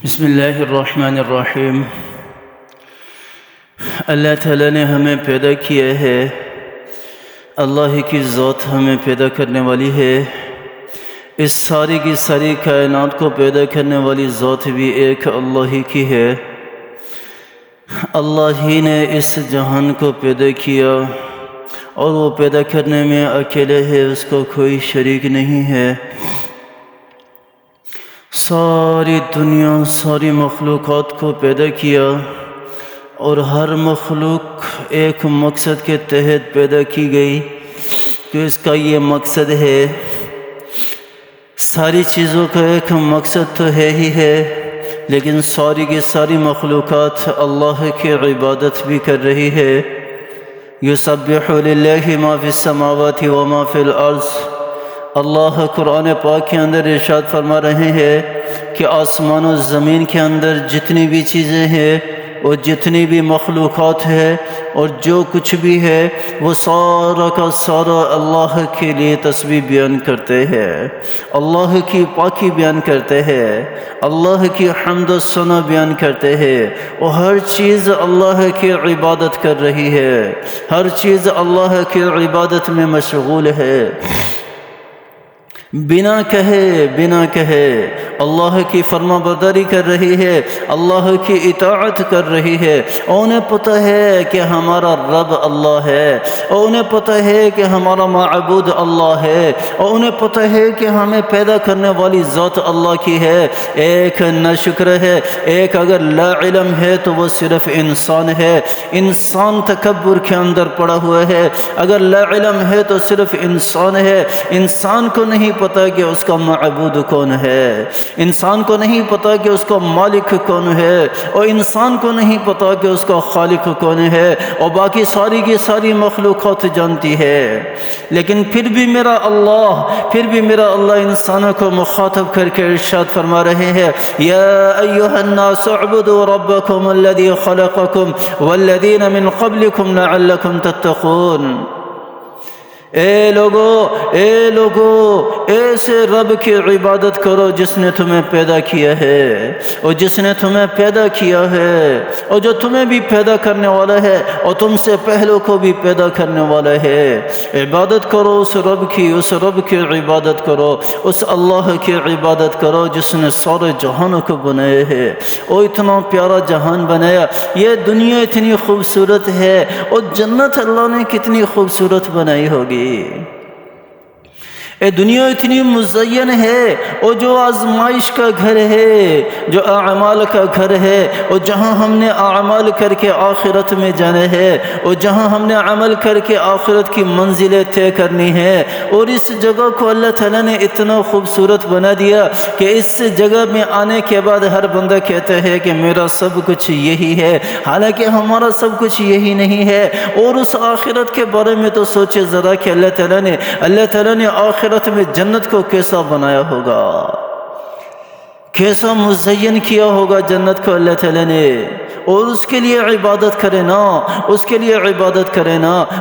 بسم اللہ الرحمن الرحیم۔ اللہ تعالیٰ نے ہمیں پیدا کیا ہے، اللہ کی ذات ہمیں پیدا کرنے والی ہے۔ اس ساری کی ساری کائنات کو پیدا کرنے والی ذات بھی ایک اللہ ہی کی ہے۔ اللہ ہی نے اس جہان کو پیدا کیا اور وہ پیدا کرنے میں اکیلے ہے، اس کو کوئی شریک نہیں ہے۔ ساری دنیا، ساری مخلوقات کو پیدا کیا اور ہر مخلوق ایک مقصد کے تحت پیدا کی گئی کہ اس کا یہ مقصد ہے۔ ساری چیزوں کا ایک مقصد تو ہے ہی ہے، لیکن ساری کی ساری مخلوقات اللہ کی عبادت بھی کر رہی ہے۔ یسبح للہ ما فی السماوات و ما فی الارض۔ اللہ قرآن پاک کے اندر ارشاد فرما رہے ہیں کہ آسمان و زمین کے اندر جتنی بھی چیزیں ہیں اور جتنی بھی مخلوقات ہے اور جو کچھ بھی ہے وہ سارا کا سارا اللہ کے لیے تسبیح بیان کرتے ہیں، اللہ کی پاکی بیان کرتے ہیں، اللہ کی حمد و ثنا بیان کرتے ہیں، اور ہر چیز اللہ کی عبادت کر رہی ہے، ہر چیز اللہ کی عبادت میں مشغول ہے۔ بنا کہے اللہ کی فرما برداری کر رہی ہے، اللہ کی اطاعت کر رہی ہے۔ اور انہیں پتہ ہے کہ ہمارا رب اللہ ہے، اور انہیں پتہ ہے کہ ہمارا معبود اللہ ہے، اور انہیں پتہ ہے کہ ہمیں پیدا کرنے والی ذات اللہ کی ہے۔ ایک ناشکر ہے، ایک اگر لا علم ہے تو وہ صرف انسان ہے۔ انسان تکبر کے اندر پڑا ہوا ہے۔ اگر لا علم ہے تو صرف انسان ہے۔ انسان کو نہیں پتا کہ اس کا معبود کون ہے، انسان کو نہیں پتا کہ اس کا مالک کون ہے، اور انسان کو نہیں پتا کہ اس کا خالق کون ہے، اور باقی ساری کی ساری مخلوقات جانتی ہے۔ لیکن پھر بھی میرا اللہ انسانوں کو مخاطب کر کے ارشاد فرما رہے ہیں، یا ایھا الناس اعبدوا ربکم الذی خلقکم والذین من قبلکم لعلکم تتقون۔ اے لوگو ایسے رب کی عبادت کرو جس نے تمہیں پیدا کیا ہے، اور جس نے تمہیں پیدا کیا ہے، اور جو تمہیں بھی پیدا کرنے والا ہے، اور تم سے پہلوں کو بھی پیدا کرنے والا ہے۔ عبادت کرو اس رب کی عبادت کرو، اس اللہ کی عبادت کرو جس نے سارے جہانوں کو بنایا ہے، اور اتنا پیارا جہان بنایا۔ یہ دنیا اتنی خوبصورت ہے، اور جنت اللہ نے کتنی خوبصورت بنائی ہوگی۔ اے دنیا اتنی مزین ہے، اور جو آزمائش کا گھر ہے، جو اعمال کا گھر ہے، اور جہاں ہم نے اعمال کر کے آخرت میں جانا ہے، اور جہاں ہم نے عمل کر کے آخرت کی منزلیں طے کرنی ہے۔ اور اس جگہ کو اللہ تعالیٰ نے اتنا خوبصورت بنا دیا کہ اس جگہ میں آنے کے بعد ہر بندہ کہتا ہے کہ میرا سب کچھ یہی ہے، حالانکہ ہمارا سب کچھ یہی نہیں ہے۔ اور اس آخرت کے بارے میں تو سوچے ذرا کہ اللہ تعالیٰ نے آخرت میں جنت کو کیسا بنایا ہوگا، کیسا مزین کیا ہوگا جنت کو اللہ تعالیٰ نے۔ اور اس کے لیے عبادت کرے نا،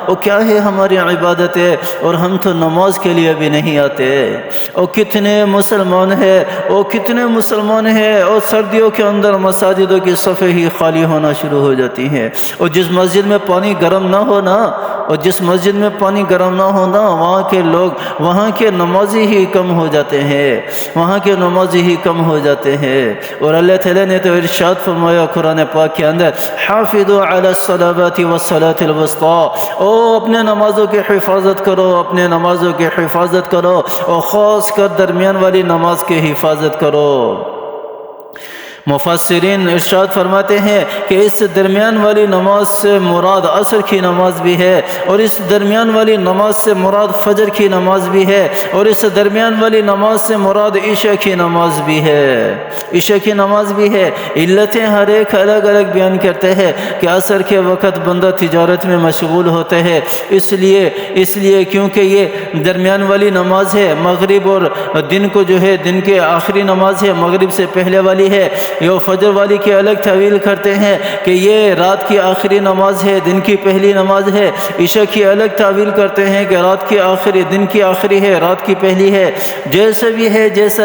اور کیا ہے ہماری عبادت ہے؟ اور ہم تو نماز کے لیے بھی نہیں آتے۔ اور کتنے مسلمان ہیں، اور سردیوں کے اندر مساجدوں کی صفیں ہی خالی ہونا شروع ہو جاتی ہیں، اور جس مسجد میں پانی گرم نہ ہونا، وہاں کے نمازی ہی کم ہو جاتے ہیں، اور اللہ تعالیٰ نے تو ارشاد فرمایا قرآن پاک کے اندر، حافظوا علی الصلوات والصلاة الوسطی، او اپنے نمازوں کی حفاظت کرو، اور خاص کر درمیان والی نماز کی حفاظت کرو۔ مفسرین ارشاد فرماتے ہیں کہ اس درمیان والی نماز سے مراد عصر کی نماز بھی ہے، اور اس درمیان والی نماز سے مراد فجر کی نماز بھی ہے، اور اس درمیان والی نماز سے مراد عشاء کی نماز بھی ہے۔ علتیں ہر ایک الگ بیان کرتے ہیں کہ عصر کے وقت بندہ تجارت میں مشغول ہوتے ہیں، اس لیے کیونکہ یہ درمیان والی نماز ہے، مغرب اور دن کو جو ہے دن کے آخری نماز ہے، مغرب سے پہلے والی ہے، یہ فجر والی کی الگ تعویل کرتے ہیں کہ یہ رات کی آخری نماز ہے، دن کی پہلی نماز ہے۔ عشاء کی الگ تعویل کرتے ہیں کہ رات کی آخری، دن کی آخری ہے، رات کی پہلی ہے۔ جیسا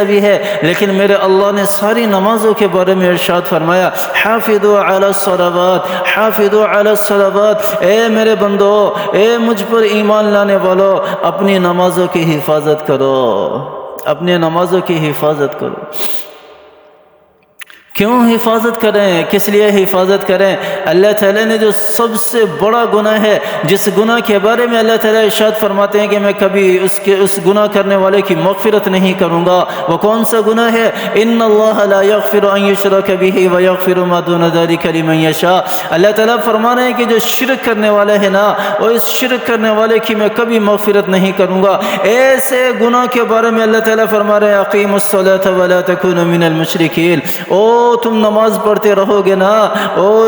بھی ہے، لیکن میرے اللہ نے ساری نمازوں کے بارے میں ارشاد فرمایا، حافظوا علی الصلوات، حافظوا علی الصلوات، اے میرے بندو، اے مجھ پر ایمان لانے والو، اپنی نمازوں کی حفاظت کرو، اپنے نمازوں کی حفاظت کرو۔ کیوں حفاظت کریں؟ کس لیے حفاظت کریں؟ اللہ تعالیٰ نے جو سب سے بڑا گناہ ہے، جس گناہ کے بارے میں اللہ تعالیٰ ارشاد فرماتے ہیں کہ میں کبھی اس گناہ کرنے والے کی مغفرت نہیں کروں گا، وہ کون سا گناہ ہے؟ ان اللہ لا یغفر ان یشرک بہ ویغفر ما دون ذلک لمن یشاء۔ اللہ تعالیٰ فرما رہے ہیں کہ جو شرک کرنے والا ہے نا، وہ اس شرک کرنے والے کی میں کبھی مغفرت نہیں کروں گا۔ ایسے گناہ کے بارے میں اللہ تعالیٰ فرما رہے ہیں، اقیموا الصلاۃ ولا تکونوا من المشرکین، تم نماز پڑھتے رہو گے نا،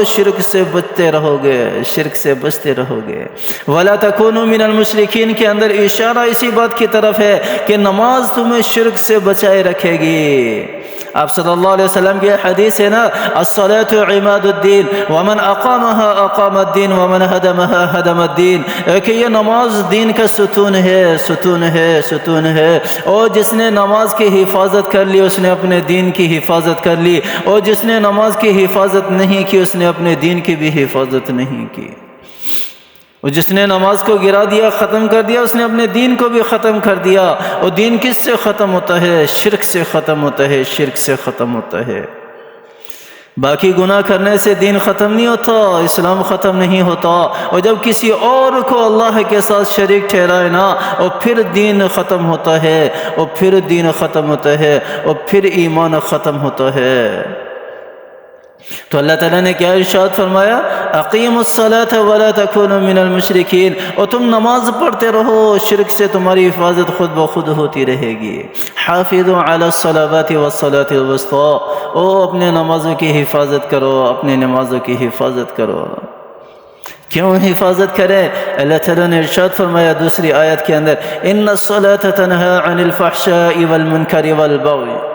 شرک سے بچتے رہو گے، شرک سے بچتے رہو گے۔ وَلَا تَكُونُوا مِنَ الْمُشْرِكِينَ کے اندر اشارہ اسی بات کی طرف ہے کہ نماز تمہیں شرک سے بچائے رکھے گی۔ آپ صلی اللہ علیہ وسلم کی حدیث ہے نا، الصلاة عماد الدین ومن اقامها اقام الدین ومن هدمها هدم الدین، کہ یہ نماز دین کا ستون ہے، ستون ہے، ستون ہے، اور جس نے نماز کی حفاظت کر لی اس نے اپنے دین کی حفاظت کر لی، اور جس نے نماز کی حفاظت نہیں کی اس نے اپنے دین کی بھی حفاظت نہیں کی، اور جس نے نماز کو گرا دیا، ختم کر دیا، اس نے اپنے دین کو بھی ختم کر دیا۔ اور دین کس سے ختم ہوتا ہے؟ شرک سے ختم ہوتا ہے، شرک سے ختم ہوتا ہے۔ باقی گناہ کرنے سے دین ختم نہیں ہوتا، اسلام ختم نہیں ہوتا، اور جب کسی اور کو اللہ کے ساتھ شریک ٹھہرائے نا، اور پھر دین ختم ہوتا ہے، اور پھر دین ختم ہوتا ہے، اور پھر ایمان ختم ہوتا ہے۔ تو اللہ تعالیٰ نے کیا ارشاد فرمایا؟ اقیموا الصلاۃ ولا تکونوا من المشرکین، اور تم نماز پڑھتے رہو، شرک سے تمہاری حفاظت خود بخود ہوتی رہے گی۔ حافظوا علی الصلوات والصلاۃ الوسطی، اپنے نمازوں کی حفاظت کرو، اپنے نمازوں کی حفاظت کرو۔ کیوں حفاظت کریں؟ اللہ تعالیٰ نے ارشاد فرمایا دوسری آیت کے اندر، ان الصلاۃ تنہی عن الفحشاء والمنکر والبغی۔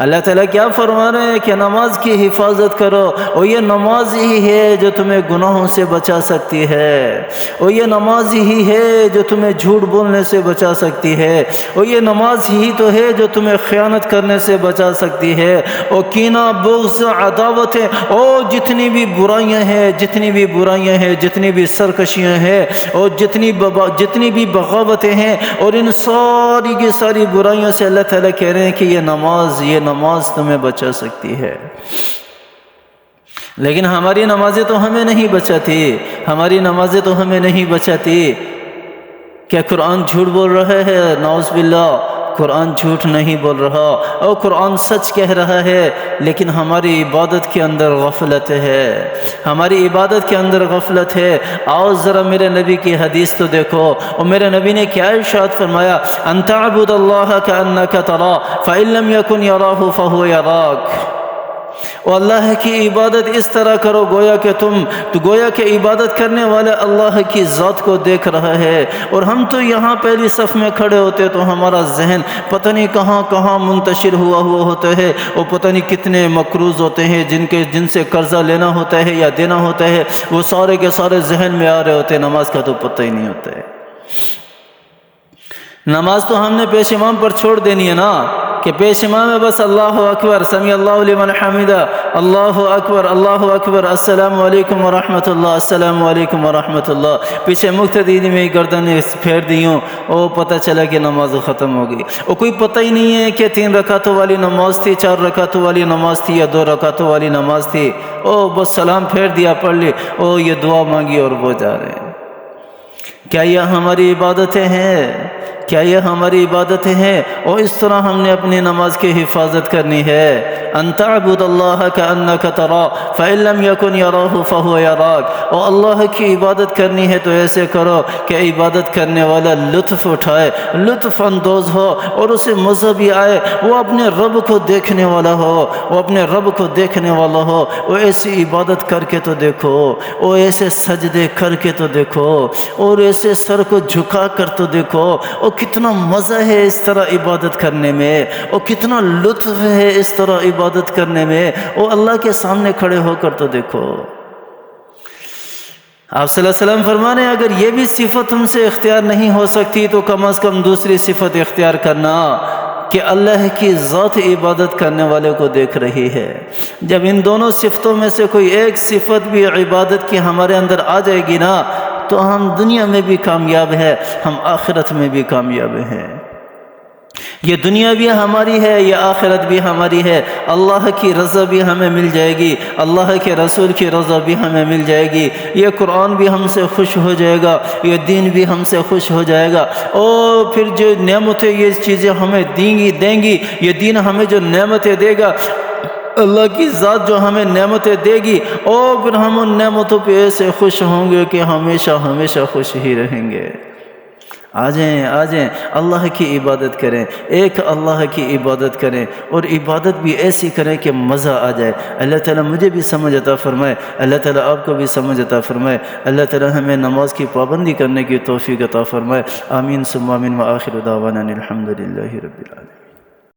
اللہ تعالیٰ کیا فرما رہے ہیں کہ نماز کی حفاظت کرو، اور یہ نماز ہی ہے جو تمہیں گناہوں سے بچا سکتی ہے، اور یہ نماز ہی ہے جو تمہیں جھوٹ بولنے سے بچا سکتی ہے، اور یہ نماز ہی تو ہے جو تمہیں خیانت کرنے سے بچا سکتی ہے، اور کینہ، بغض، عداوتیں، اور جتنی بھی برائیاں ہیں، جتنی بھی برائیاں ہیں، جتنی بھی سرکشیاں ہیں، اور جتنی بھی بغاوتیں ہیں، اور ان ساری کی ساری برائیوں سے اللہ تعالیٰ کہہ رہے ہیں کہ یہ نماز تمہیں بچا سکتی ہے۔ لیکن ہماری نمازیں تو ہمیں نہیں بچاتی، ہماری نمازیں تو ہمیں نہیں بچاتی۔ کیا قرآن جھوٹ بول رہا ہے؟ نعوذ باللہ، قرآن جھوٹ نہیں بول رہا، اور قرآن سچ کہہ رہا ہے، لیکن ہماری عبادت کے اندر غفلت ہے، ہماری عبادت کے اندر غفلت ہے۔ آؤ ذرا میرے نبی کی حدیث تو دیکھو، اور میرے نبی نے کیا ارشاد فرمایا؟ ان تعبد اللہ کأنک تراہ فإن لم یکن یراہ فہو یراک، اور اللہ کی عبادت اس طرح کرو گویا کہ عبادت کرنے والا اللہ کی ذات کو دیکھ رہا ہے۔ اور ہم تو یہاں پہلی صف میں کھڑے ہوتے تو ہمارا ذہن پتہ نہیں کہاں منتشر ہوا ہوتا ہے، اور پتہ نہیں کتنے مقروض ہوتے ہیں جن سے قرضہ لینا ہوتا ہے یا دینا ہوتا ہے، وہ سارے کے سارے ذہن میں آ رہے ہوتے ہیں، نماز کا تو پتہ ہی نہیں ہوتا ہے۔ نماز تو ہم نے پیش امام پر چھوڑ دینی ہے نا، کہ پیش امام ہے بس اللہ اکبر، سمیع اللہ لمن حمدہ، اللہ اکبر، اللہ اکبر، السلام علیکم ورحمۃ اللہ، السلام علیکم ورحمۃ اللہ، پیچھے مقتدی میں گردنیں پھیر دی ہوں، اور پتہ چلا کہ نماز ختم ہو گئی، اور کوئی پتہ ہی نہیں ہے کہ 3 رکعتوں والی نماز تھی، 4 رکعتوں والی نماز تھی، یا 2 رکعتوں والی نماز تھی، بس سلام پھیر دیا، پڑھ لی، یہ دعا مانگی اور وہ جا رہے ہیں۔ کیا یہ ہماری عبادتیں ہیں؟ کیا یہ ہماری عبادتیں ہیں؟ اور اس طرح ہم نے اپنی نماز کی حفاظت کرنی ہے۔ ان تعبد اللہ کأنک تراہ فإن لم یکن یراہ فہو یراک، اور اللہ کی عبادت کرنی ہے تو ایسے کرو کہ عبادت کرنے والا لطف اٹھائے، لطف اندوز ہو، اور اسے مزہ بھی آئے، وہ اپنے رب کو دیکھنے والا ہو، وہ اپنے رب کو دیکھنے والا ہو۔ وہ ایسی عبادت کر کے تو دیکھو، وہ ایسے سجدے کر کے تو دیکھو، اور ایسے سر کو جھکا کر تو دیکھو، اور کتنا مزہ ہے اس طرح عبادت کرنے میں، اور کتنا لطف ہے اس طرح عبادت کرنے میں۔ وہ اللہ کے سامنے کھڑے ہو کر تو دیکھو۔ آپ صلی اللہ علیہ وسلم فرمانے اگر یہ بھی صفت تم سے اختیار نہیں ہو سکتی تو کم از کم دوسری صفت اختیار کرنا کہ اللہ کی ذات عبادت کرنے والے کو دیکھ رہی ہے۔ جب ان دونوں صفتوں میں سے کوئی ایک صفت بھی عبادت کی ہمارے اندر آ جائے گی نا تو ہم دنیا میں بھی کامیاب ہیں، ہم آخرت میں بھی کامیاب ہیں۔ یہ دنیا بھی ہماری ہے، یہ آخرت بھی ہماری ہے، اللہ کی رضا بھی ہمیں مل جائے گی، اللہ کے رسول کی رضا بھی ہمیں مل جائے گی، یہ قرآن بھی ہم سے خوش ہو جائے گا، یہ دین بھی ہم سے خوش ہو جائے گا، اور پھر جو نعمتیں یہ چیزیں ہمیں دیں گی، یہ دین ہمیں جو نعمتیں دے گا، اللہ کی ذات جو ہمیں نعمتیں دے گی، اور پھر ہم ان نعمتوں پہ ایسے خوش ہوں گے کہ ہمیشہ ہمیشہ خوش ہی رہیں گے۔ آ جائیں اللہ کی عبادت کریں، ایک اللہ کی عبادت کریں، اور عبادت بھی ایسی کریں کہ مزہ آ جائے۔ اللہ تعالیٰ مجھے بھی سمجھ عطا فرمائے، اللہ تعالیٰ آپ کو بھی سمجھ عطا فرمائے، اللہ تعالیٰ ہمیں نماز کی پابندی کرنے کی توفیق عطا فرمائے۔ آمین ثم آمین، وآخر دعوانا الحمد للہ رب العالمین۔